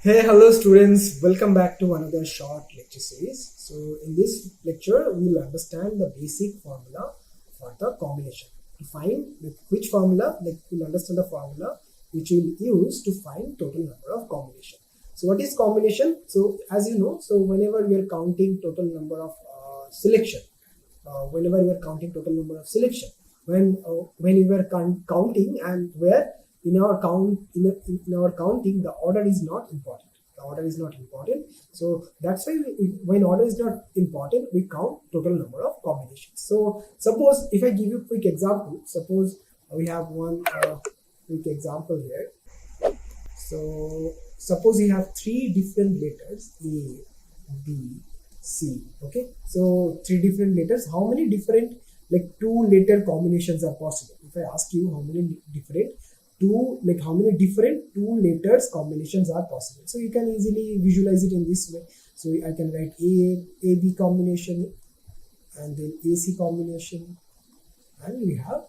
Hey, hello students. Welcome back to another short lecture series. So in this lecture, we'll understand the basic formula for the combination. To find which formula, we'll understand the formula which we'll use to find total number of combination. So what is combination? So as you know, so whenever we are counting total number of selection, whenever we are counting total number of selection, when we were counting and where in our in our counting the order is not important. The order is not important, so that's why when order is not important, we count total number of combinations. So suppose if I give you a quick example, suppose we have one quick example here. So suppose you have three different letters A, B, C. Okay, so three different letters. How many different two letter combinations are possible? If I ask you how many different two letters combinations are possible, so you can easily visualize it in this way. So I can write AB combination, and then AC combination, and we have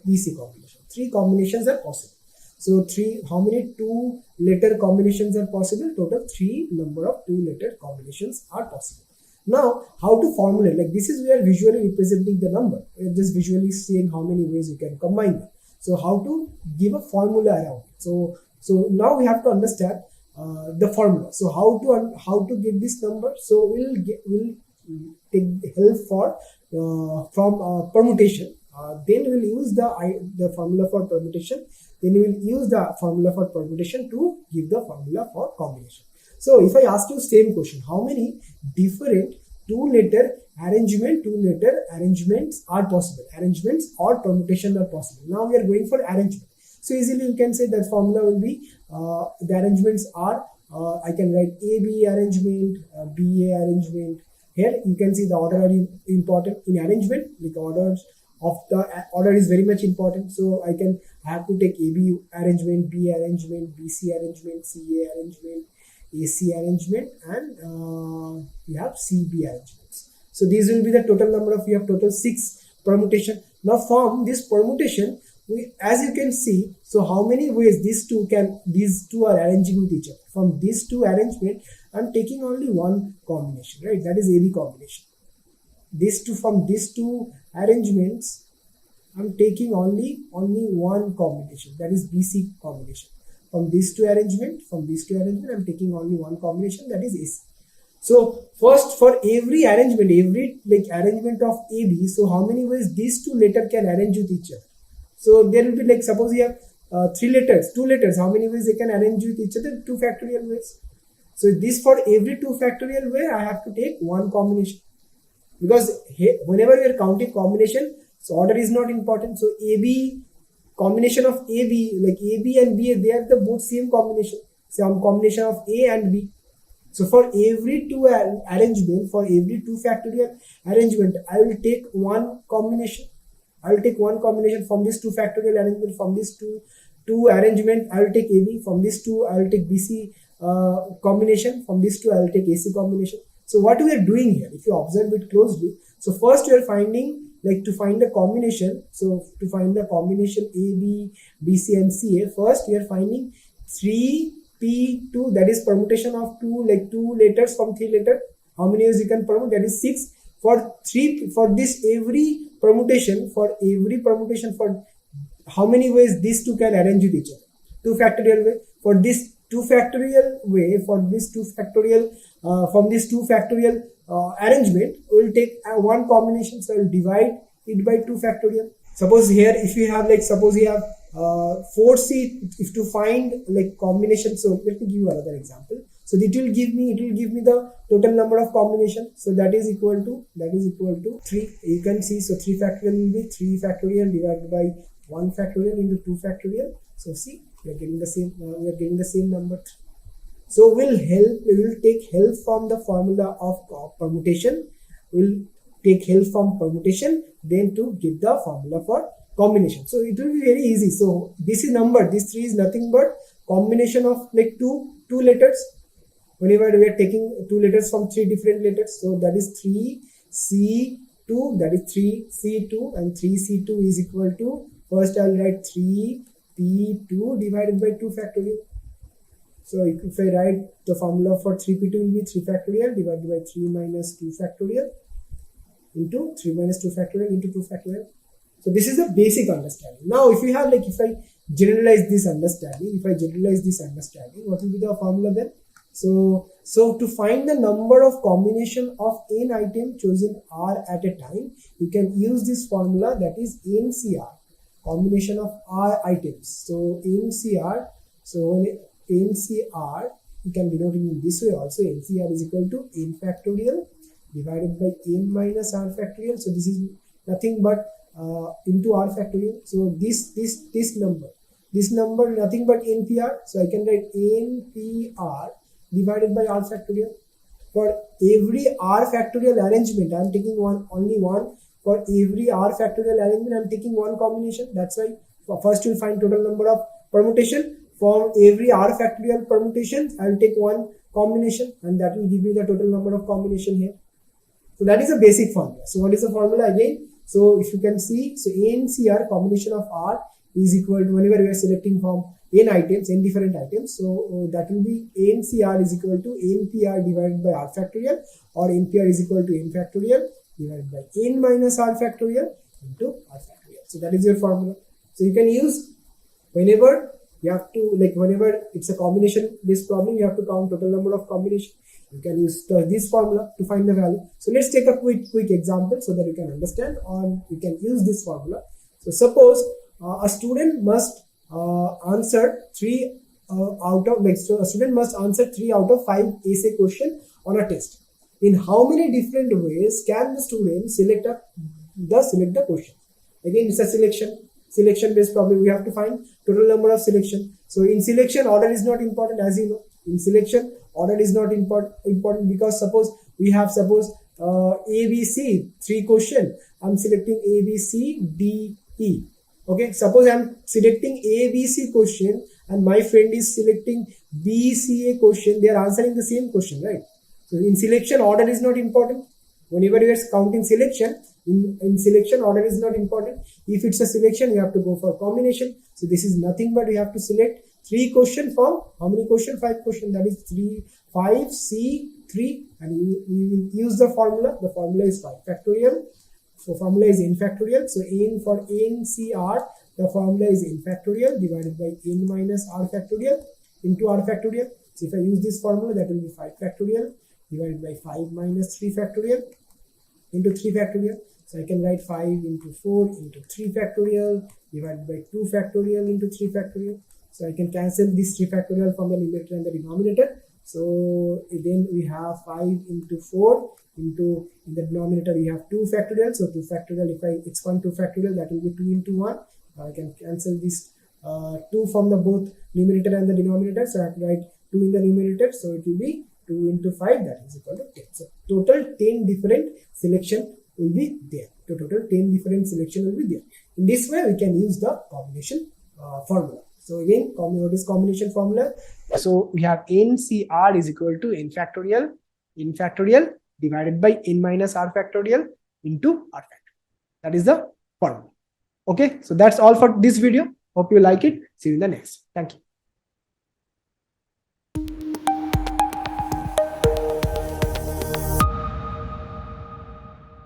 BC combination. Three combinations are possible. So how many two letter combinations are possible? Total three number of two letter combinations are possible. Now, how to formulate? This is where visually representing the number. We're just visually seeing how many ways you can combine them. So how to give a formula around it. So now we have to understand the formula. So how to get this number? So we'll take help from permutation. Then we'll use the formula for permutation. Then we will use the formula for permutation to give the formula for combination. So if I ask you same question, how many different two-letter arrangements are possible? Arrangements or permutation are possible. Now we are going for arrangement. So easily you can say that formula will be the arrangements are I can write AB arrangement, BA arrangement. Here you can see the order are important in arrangement. Order is very much important. So I have to take AB arrangement, B arrangement, BC arrangement, CA arrangement, AC arrangement, and we have CB arrangements. So these will be the total number of, we have total 6 permutation. Now from this permutation, as you can see, so how many ways these two are arranging with each other. From these two arrangement, I'm taking only one combination, right? That is AB combination. From these two arrangements, I'm taking only one combination, that is BC combination. From these two arrangement, I'm taking only one combination, that is AC. So first, for every arrangement, arrangement of AB, so how many ways these two letters can arrange with each other? So there will be suppose you have two letters, how many ways they can arrange with each other? 2 factorial ways. So this, for every 2 factorial way, I have to take one combination. Because whenever we are counting combination, so order is not important. So AB, combination of AB, AB and B, they are the both same combination. Some combination of A and B. So for every two arrangement, for every 2 factorial arrangement, I will take one combination. I will take one combination from this 2 factorial arrangement. From this two arrangement, I will take AB. From this two, I will take BC combination. From this two, I will take AC combination. So what we are doing here, if you observe it closely, so first we are finding, to find the combination. So to find the combination AB, BC and CA, first we are finding 3P2, that is permutation of two letters from 3 letters. How many ways you can permute? That is 6. For every permutation, for how many ways these two can arrange with each other? 2 factorial way. For this 2 factorial way, from this 2 factorial arrangement, we will take one combination. So I will divide it by 2 factorial. Suppose here, if you have 4C, if to find combination. So let me give you another example. So it will give me the total number of combination. So that is equal to 3. You can see, so 3 factorial will be 3 factorial divided by 1 factorial into 2 factorial. So see, we are getting the same number 3. So we will take help from the formula of permutation. We'll take help from permutation, then to get the formula for combination. So it will be very easy. So this is number. This 3 is nothing but combination of two letters. Whenever we are taking 2 letters from 3 different letters, so that is 3C2. That is 3C2, and 3C2 is equal to, first I will write 3P2 divided by 2 factorial. So if I write the formula for 3p2 will be 3 factorial divided by 3 minus 2 factorial into 3 minus 2 factorial into 2 factorial. So this is the basic understanding. Now if you have like, if I generalize this understanding, what will be the formula then? So to find the number of combination of n item chosen R at a time, you can use this formula, that is NCR, combination of R items. So NCR, NCR, you can denote it in this way also. NCR is equal to n factorial divided by n minus R factorial. So this is nothing but into R factorial. So this number nothing but NPR. So I can write NPR divided by R factorial. For every R factorial arrangement, I am taking only one. For every R factorial arrangement, I am taking one combination. That's why first you'll find total number of permutation. For every R factorial permutation, I will take one combination, and that will give me the total number of combination here. So that is a basic formula. So what is the formula again? So if you can see, so NCR, combination of R, is equal to, whenever we are selecting from n items, n different items, so that will be NCR is equal to NPR divided by R factorial, or NPR is equal to n factorial divided by n minus R factorial into R factorial. So that is your formula. So you can use whenever you have to, like whenever it's a combination based problem, you have to count total number of combination. You can use this formula to find the value. So let's take a quick example so that you can understand, or you can use this formula. So suppose a student must answer 3 out of, like, so a student must answer 3 out of 5 essay question on a test. In how many different ways can the student select the question? Again, it's a selection based problem. We have to find total number of selection. So in selection, order is not important, as you know. In selection, order is not important because suppose we have A, B, C, 3 question. I'm selecting A, B, C, D, E. Okay, suppose I'm selecting A, B, C question and my friend is selecting B, C, A question. They are answering the same question, right? So in selection, order is not important. Whenever you are counting selection, in selection, order is not important. If it's a selection, you have to go for combination. So this is nothing but you have to select 3 question from how many question? 5 question. That is 3, 5, C, 3, and we will use the formula. The formula is 5 factorial. So formula is n factorial. So n for NCR, the formula is n factorial divided by n minus R factorial into R factorial. So if I use this formula, that will be 5 factorial divided by 5 minus 3 factorial into 3 factorial. So I can write 5 into 4 into 3 factorial divided by 2 factorial into 3 factorial. So I can cancel this 3 factorial from the numerator and the denominator. So then we have 5 into 4 into, in the denominator we have 2 factorial. So 2 factorial, if I expand 2 factorial, that will be 2 into 1. I can cancel this 2 from the both numerator and the denominator. So I have to write 2 in the numerator. So it will be 2 into 5, that is equal to 10. So total 10 different selection will be there. So total 10 different selection will be there. In this way, we can use the combination formula. So again, what is combination formula? So we have NCR is equal to n factorial divided by n minus R factorial into R factorial. That is the formula. Okay, so that's all for this video. Hope you like it. See you in the next. Thank you.